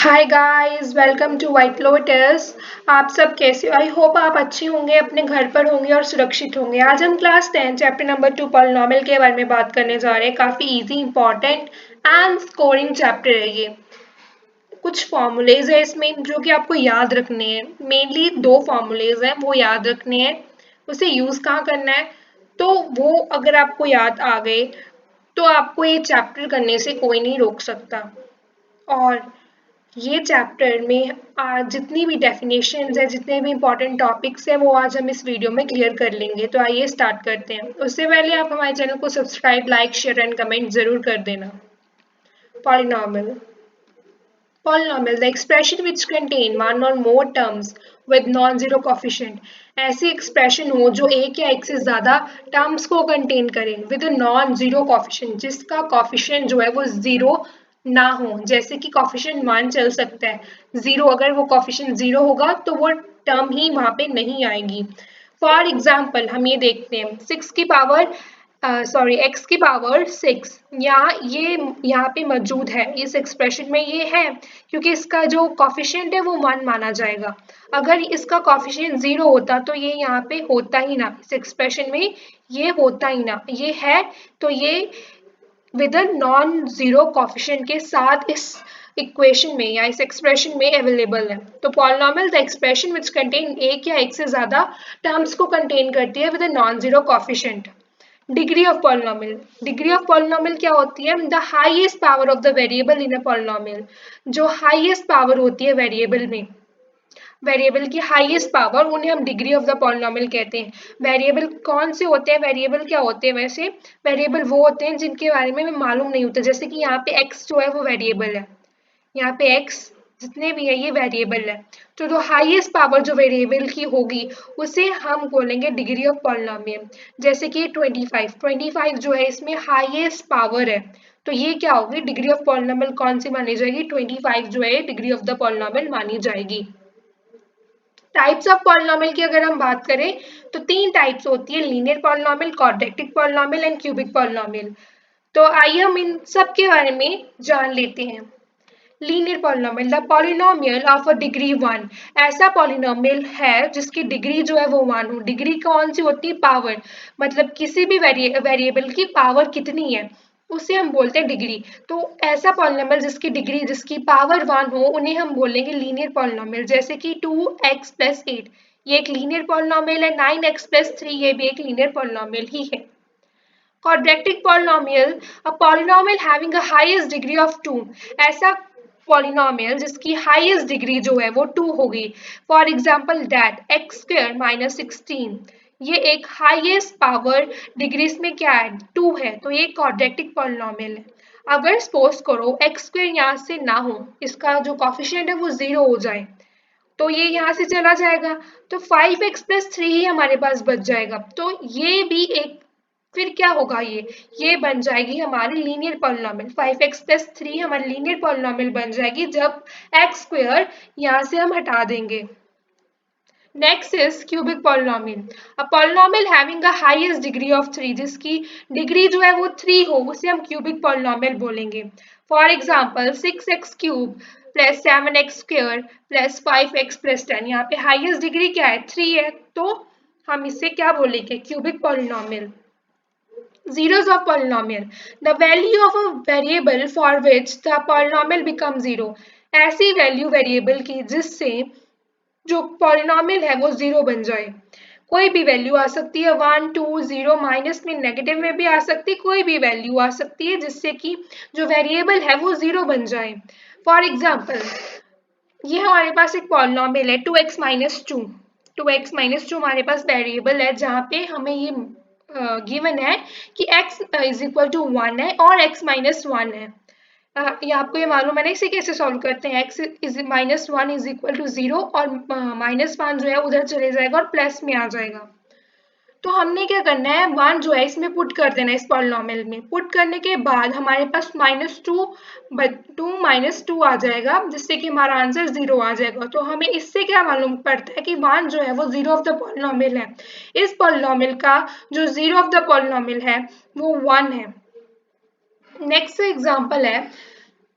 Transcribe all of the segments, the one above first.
Hi guys, welcome to white lotus. आप सब कैसे हो? आई होप आप अच्छे होंगे, अपने घर पर होंगे और सुरक्षित होंगे। आज हम क्लास 10 चैप्टर नंबर 2 पॉलिनॉमियल के बारे में बात करने जा रहे हैं। काफी easy, important and scoring chapter है ये। कुछ फॉर्मूलेज है इसमें जो कि आपको याद रखने हैं। मेनली दो फॉर्मूलेज हैं, वो याद रखने हैं। उसे यूज कहाँ करना है, तो वो अगर आपको याद आ गए तो आपको ये चैप्टर करने से कोई नहीं रोक सकता। और ये चैप्टर में आज जितनी भी डेफिनेशंस है, जितने भी इंपॉर्टेंट टॉपिक्स हैं, वो आज हम इस वीडियो में क्लियर कर लेंगे। तो आइए स्टार्ट करते हैं। उससे पहले आप हमारे चैनल को subscribe, like, share and comment जरूर कर देना। Polynomial Polynomial, the expression which contain one or more terms with non-zero coefficient. ऐसी एक्सप्रेशन हो जो एक या एक से ज्यादा टर्म्स को कंटेन करे विद नॉन जीरो कॉफिशिएंट, जिसका कॉफिशिएंट जो है वो जीरो ना हो। जैसे कि कॉफिशिएंट 1 चल सकता है, जीरो अगर वो कॉफिशिएंट जीरो होगा तो वो टर्म ही वहां पे नहीं आएगी। फॉर एग्जाम्पल हम ये देखते हैं 6 की पावर एक्स की पावर 6 यहाँ पे मौजूद है, इस एक्सप्रेशन में ये है क्योंकि इसका जो कॉफिशिएंट है वो 1 माना जाएगा। अगर इसका कॉफिशिएंट 0 होता तो ये यहाँ पे होता ही ना, इस एक्सप्रेशन में ये होता ही ना। ये है तो ये विद नॉन जीरो कॉफिशिएंट के साथ इस इक्वेशन में या इस एक्सप्रेशन में अवेलेबल है। तो polynomial the expression which contain एक या एक से ज्यादा टर्म्स को कंटेन करती है with non zero coefficient. Degree of polynomial, degree of polynomial क्या होती है? The highest power of the variable in a polynomial. जो हाईएस्ट पावर होती है वेरिएबल में, वेरिएबल की हाईएस्ट पावर, उन्हें हम डिग्री ऑफ द पॉलिनॉमियल कहते हैं। वेरिएबल कौन से होते हैं? वेरिएबल क्या होते हैं वैसे? वेरिएबल वो होते हैं जिनके बारे में हमें मालूम नहीं होता। जैसे कि यहाँ पे x जो है वो वेरिएबल है, यहाँ पे x जितने भी है ये वेरिएबल है। तो जो हाईएस्ट पावर जो वेरिएबल की होगी उसे हम बोलेंगे डिग्री ऑफ पॉलिनॉमियल। जैसे कि 25 जो है इसमें हाईएस्ट पावर है, तो ये क्या होगी? डिग्री ऑफ पॉलिनॉमियल कौन सी मानी जाएगी? 25 जो है डिग्री ऑफ द पॉलिनॉमियल मानी जाएगी। टाइप्स ऑफ पॉलिनॉमियल की अगर हम बात करें तो तीन टाइप्स होती है, linear polynomial, quadratic polynomial and cubic polynomial. तो आइए हम इन सब के बारे में जान लेते हैं। Linear polynomial, the polynomial of a degree 1। ऐसा पॉलिनॉमियल है जिसकी डिग्री जो है वो 1 हो। डिग्री कौन सी होती है? पावर, मतलब किसी भी वेरिएबल की पावर कितनी है उसे हम बोलते हैं डिग्री। तो ऐसा पॉलिनॉमियल जिसकी डिग्री, जिसकी पावर 1 हो, उन्हें हम बोलेंगे लीनियर पॉलिनॉमियल। जैसे कि 2x+8 ये एक लीनियर पॉलिनॉमियल है। 9x+3 ये भी एक लीनियर पॉलिनॉमियल ही है। Quadratic polynomial, a polynomial having a highest degree of 2। ऐसा पॉलिनॉमियल जिसकी हाईएस्ट डिग्री जो है वो 2 होगी। फॉर एग्जाम्पल दैट x² -16, ये एक हाईएस्ट पावर डिग्री में क्या है? 2 है, तो ये क्वाड्रेटिक पॉलिनॉमियल है। अगर सपोज करो x² यहाँ से ना हो, इसका जो कॉफिशिएंट है वो 0 हो जाए, तो ये यहाँ से चला जाएगा, तो 5x+3 ही हमारे पास बच जाएगा। तो ये भी एक, फिर क्या होगा? ये बन जाएगी हमारी लीनियर पॉलिनॉमियल। 5x+3 हमारी लीनियर पॉलिनॉमियल बन जाएगी जब x² यहाँ से हम हटा देंगे। Next is cubic polynomial, a polynomial having a highest degree of 3, जिसकी डिग्री जो है वो 3 हो, उसे हम क्यूबिक पॉलिनॉमियल बोलेंगे। For example 6x³ +7x² +5x+10, यहाँ पे हाईएस्ट डिग्री क्या है? 3 है, तो हम इसे क्या बोलेंगे? Cubic polynomial. Zeros of polynomial, the value of a variable for which the polynomial becomes zero। ऐसी वैल्यू वेरिएबल की जिससे जो पॉलिनॉमियल है वो 0 बन जाए। कोई भी वैल्यू आ सकती है, 1, 2, 0, माइनस में, नेगेटिव में भी आ सकती है, कोई भी वैल्यू आ सकती है जिससे कि जो वेरिएबल है वो 0 बन जाए। फॉर एग्जाम्पल ये हमारे पास एक पॉलिनॉमियल है 2x-2। 2x-2 हमारे पास वेरिएबल है जहाँ पे हमें ये गिवन है कि x = 1 है और x-1 है। ये आपको ये मालूम है ना, इसे कैसे सॉल्व करते हैं? x -1 = 0 और -1 जो है उधर चले जाएगा और प्लस में आ जाएगा। तो हमने क्या करना है, 1 जो है इसमें पुट कर देना है, इस पॉलिनॉमियल में। पुट करने के बाद हमारे पास -2 आ जाएगा, जिससे कि हमारा आंसर 0 आ जाएगा। तो हमें इससे क्या मालूम पड़ता है कि 1 जो है वो 0 ऑफ द पॉलिनॉमियल है। इस पॉलिनॉमियल का जो 0 ऑफ द पॉलिनॉमियल है वो 1 है। नेक्स्ट एग्जाम्पल है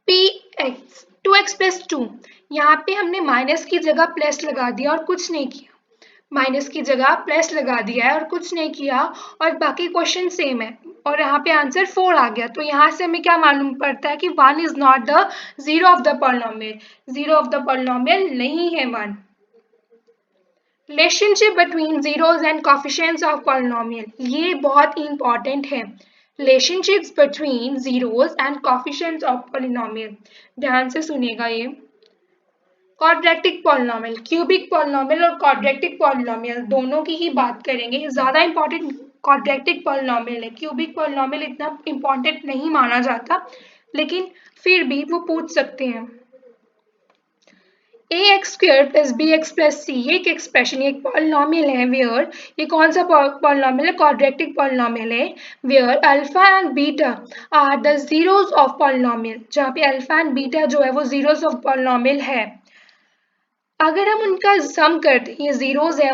px 2x+2, यहाँ पे हमने माइनस की जगह प्लस लगा दिया और कुछ नहीं किया, माइनस की जगह प्लस लगा दिया है और कुछ नहीं किया, और बाकी क्वेश्चन सेम है और यहाँ पे आंसर 4 आ गया। तो यहाँ से हमें क्या मालूम पड़ता है कि 1 is not the zero of the polynomial, zero of the polynomial नहीं है 1। Relationship between zeros and coefficients of polynomial, ये बहुत इंपॉर्टेंट है। Relationships between zeros and coefficients of polynomial, ध्यान से सुनिएगा ये। क्वाड्रेटिक पॉलिनोमियल, क्यूबिक पॉलिनोमियल और क्वाड्रेटिक पॉलिनोमियल दोनों की ही बात करेंगे। ज्यादा इंपॉर्टेंट क्वाड्रेटिक पॉलिनोमियल है, क्यूबिक पॉलिनोमियल इतना इंपॉर्टेंट नहीं माना जाता, लेकिन फिर भी वो पूछ सकते हैं। ax² + bx + c, ये एक एक्सप्रेशन, एक पॉलिनोमियल है वेयर, ये कौन सा पॉलिनोमियल है? क्वाड्रेटिक पॉलिनोमियल है where alpha and beta are the zeros of polynomial, जहाँ पे अल्फा एंड बीटा जो है वो जीरोस ऑफ पॉलिनोमियल है। अगर हम उनका सम कर दें, ये जीरोस है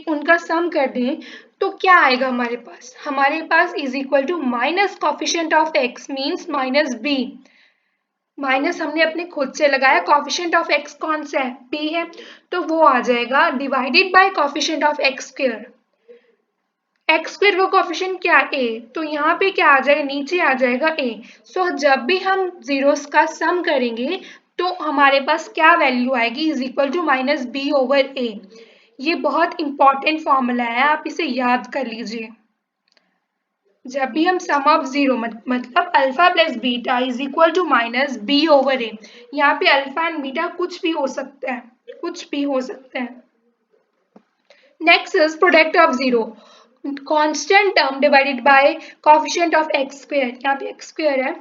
उनका सम कर दें, तो क्या आएगा हमारे पास? हमारे पास is equal to minus coefficient of x means minus b, minus हमने अपने खुद से लगाया, कॉफिशिएंट ऑफ एक्स कौन सा है? बी है, तो वो आ जाएगा divided by coefficient of x²। x² वो कॉफिशिएंट क्या? a, तो यहाँ पे क्या आ जाएगा? नीचे आ जाएगा a। सो जब भी हम जीरोस का सम करेंगे तो हमारे पास क्या वैल्यू आएगी? Is equal to minus b over a। ये बहुत इंपॉर्टेंट फॉर्मूला है, आप इसे याद कर लीजिए। जब भी हम सम ऑफ जीरो मतलब alpha plus beta is equal to minus b over a, यहाँ पे अल्फा एंड बीटा कुछ भी हो सकता है, कुछ भी हो सकता है। Next is product of zero, constant term divided by coefficient of x², यहाँ पे x² है।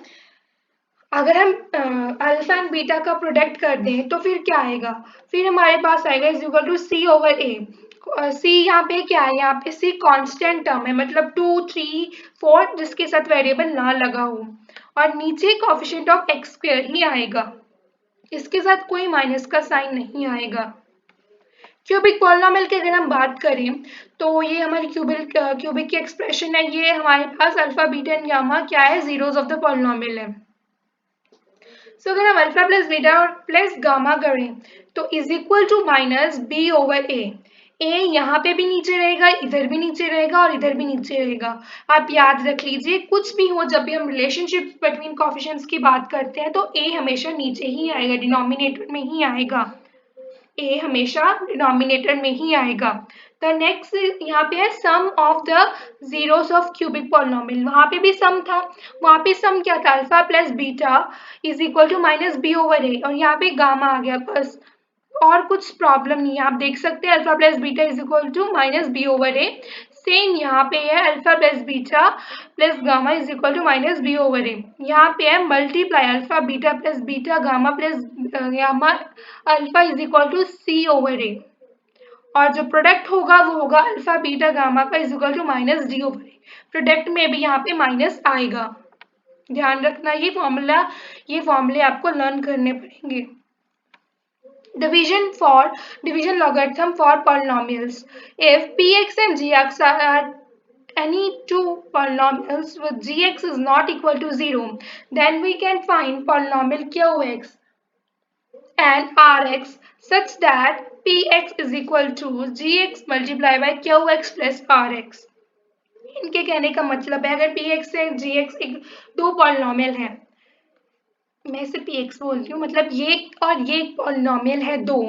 अगर हम अल्फा एंड बीटा का प्रोडक्ट कर दें तो फिर क्या आएगा? फिर हमारे पास आएगा is equal to c over a. C यहाँ पे क्या है? यहाँ पे सी कांस्टेंट टर्म है, मतलब 2, 3, 4 जिसके साथ वेरिएबल ना लगा हो, और नीचे कोएफिशिएंट ऑफ x² ही आएगा, इसके साथ कोई माइनस का साइन नहीं आएगा। क्यूबिक पॉलिनोमियल की अगर हम बात करें तो ये हमारी क्यूबिक की एक्सप्रेशन है, ये हमारे पास अल्फा बीटा एंड गामा क्या है? जीरोस ऑफ द पॉलिनोमियल है। सो अगर हम अल्फा प्लस बीटा और प्लस गामा करें तो is equal to minus b over a. A यहाँ पे भी नीचे रहेगा, इधर भी नीचे रहेगा और इधर भी नीचे रहेगा। आप याद रख लीजिए, कुछ भी हो जब भी हम रिलेशनशिप बिटवीन कोएफिशिएंट्स की बात करते हैं तो ए हमेशा नीचे ही आएगा, डिनोमिनेटर में ही आएगा, ए हमेशा डिनोमिनेटर में ही आएगा। द नेक्स्ट यहाँ पे है sum of the zeros of cubic polynomial, वहां पे भी सम था, वहां पे सम क्या था? Alpha plus beta is equal to minus b over a, और यहाँ पे गामा आ गया बस, और कुछ प्रॉब्लम नहीं है। आप देख सकते हैं alpha plus beta is equal to minus b over a, same यहाँ पे है alpha plus beta plus gamma is equal to minus b over a. यहाँ पे है multiply alpha beta plus beta gamma plus gamma alpha is equal to c over a, और जो product होगा वो होगा अल्फा बीटा गामा का is equal to minus d over a. Product में भी यहाँ पे माइनस आएगा, ध्यान रखना, ये फॉर्मूले आपको लर्न करने पड़ेंगे। division logarithm for polynomials. If px and gx are any two polynomials with gx is not equal to 0, then we can find polynomial qx and rx such that px is equal to gx multiplied by qx plus rx. इनके कहने का मतलब है अगर px से gx एक दो polynomial है, मैं सिर्फ px बोलती हूँ, मतलब ये और ये एक पॉलिनोमियल है दो,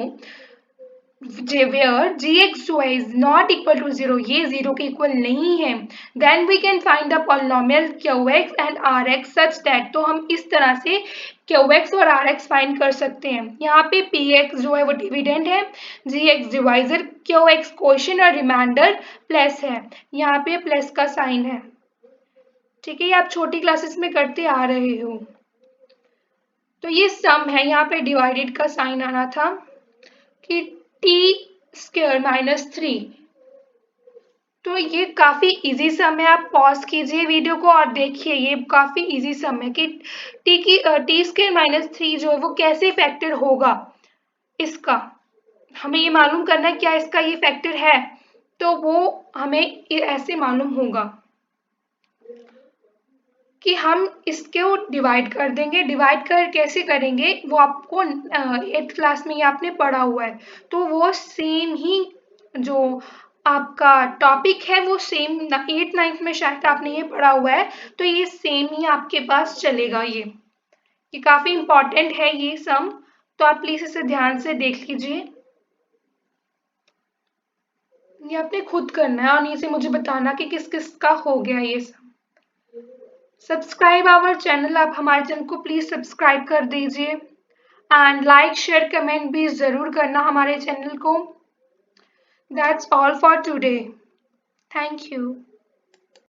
where gx जो है is not equal to 0, ये 0 के इक्वल नहीं है, then we can find the polynomial qx and rx such that, तो हम इस तरह से qx और rx फाइंड कर सकते हैं। यहाँ पे px जो है वो डिविडेंड है, gx डिवाइजर, qx क्वोशिएंट और रिमाइंडर प्लस है, यहाँ पे प्लस का साइन है, ठीक है, ये आप छोटी क्लासेस में करते आ रहे हो। तो ये सम है, यहाँ पे डिवाइडेड का साइन आना था कि t² -3, तो ये काफी इजी सम है, आप पॉज कीजिए वीडियो को और देखिए, ये काफी इजी सम है कि t² -3 जो है वो कैसे फैक्टर होगा, इसका हमें ये मालूम करना है क्या इसका ये फैक्टर है, तो वो हमें ऐसे मालूम होगा कि हम इसको डिवाइड कर देंगे। डिवाइड कर कैसे करेंगे वो आपको 8th क्लास में ही आपने पढ़ा हुआ है, तो वो सेम ही जो आपका टॉपिक है वो सेम 8th 9th में शायद आपने ये पढ़ा हुआ है, तो ये सेम ही आपके पास चलेगा। ये काफी इंपॉर्टेंट है ये सम, तो आप प्लीज इसे ध्यान से देख लीजिए। ये आपने खुद करना है और नीचे मुझे बताना कि किस किस का हो गया ये सब। सब्सक्राइब आवर चैनल, आप हमारे चैनल को प्लीज सब्सक्राइब कर दीजिए एंड लाइक शेयर कमेंट भी जरूर करना हमारे चैनल को। That's all for today. Thank you.